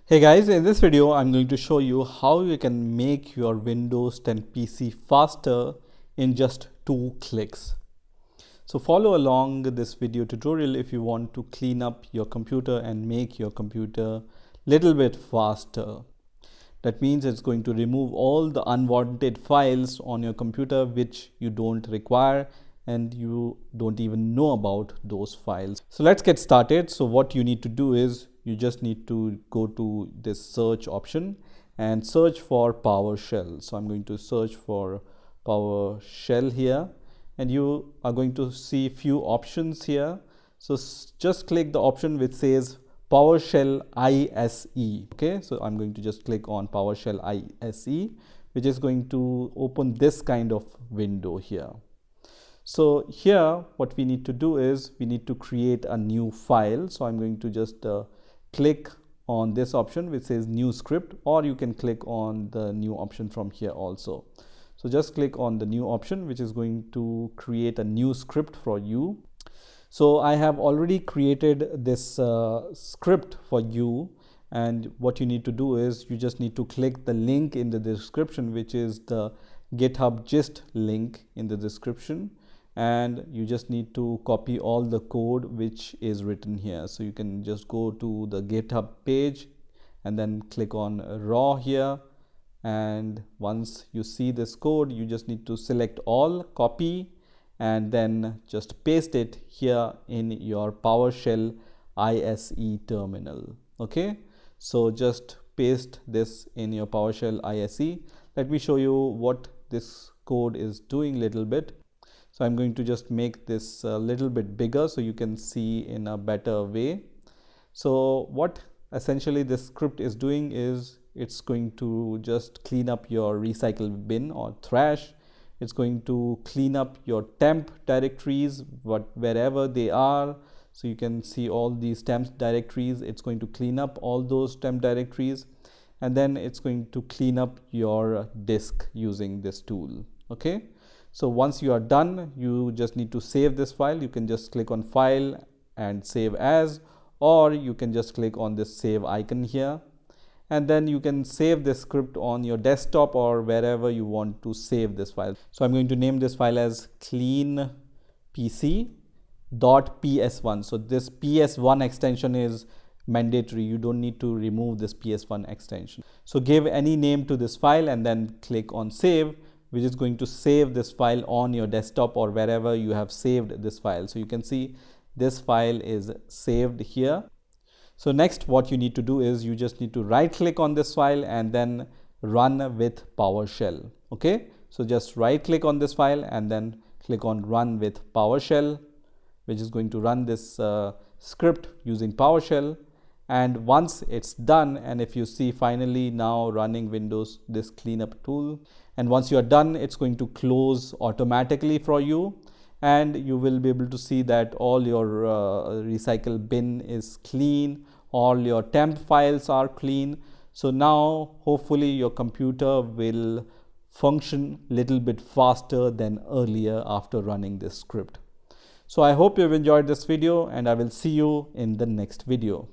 Hey guys, in this video I'm going to show you how you can make your Windows 10 PC faster in just 2 clicks. So follow along this video tutorial if you want to clean up your computer and make your computer little bit faster. That means it's going to remove all the unwanted files on your computer which you don't require and you don't even know about those files. So let's get started. So what you need to do is you just need to go to this search option and search for PowerShell. So I'm going to search for PowerShell here and you are going to see few options here. So just click the option which says PowerShell ISE. Okay, so I'm going to just click on PowerShell ISE, which is going to open this kind of window here. So here what we need to do is we need to create a new file. So I'm going to just click on this option which says new script, or you can click on the new option from here also. So just click on the new option which is going to create a new script for you. So I have already created this script for you, and what you need to do is you just need to click the link in the description, which is the GitHub gist link in the description, and you just need to copy all the code which is written here. So you can just go to the GitHub page and then click on raw here, and once you see this code you just need to select all, copy, and then just paste it here in your PowerShell ISE terminal. Okay, so just paste this in your PowerShell ISE. Let me show you what this code is doing little bit. So I'm going to just make this a little bit bigger so you can see in a better way. So what essentially this script is doing is it's going to just clean up your recycle bin or trash. It's going to clean up your temp directories, wherever they are. So you can see all these temp directories. It's going to clean up all those temp directories, and then it's going to clean up your disk using this tool. Okay, so once you are done, you just need to save this file. You can just click on file and save as, or you can just click on this save icon here, and then you can save this script on your desktop or wherever you want to save this file. So I'm going to name this file as cleanpc.ps1. So this ps1 extension is mandatory. You don't need to remove this ps1 extension. So give any name to this file and then click on save, which is going to save this file on your desktop or wherever you have saved this file. So you can see this file is saved here. So next what you need to do is you just need to right click on this file and then run with PowerShell. Okay, so just right click on this file and then click on run with PowerShell, which is going to run this script using PowerShell. And once it's done, and if you see finally now running Windows, this cleanup tool, and once you are done, it's going to close automatically for you, and you will be able to see that all your recycle bin is clean, all your temp files are clean. So now hopefully your computer will function little bit faster than earlier after running this script. So I hope you've enjoyed this video, and I will see you in the next video.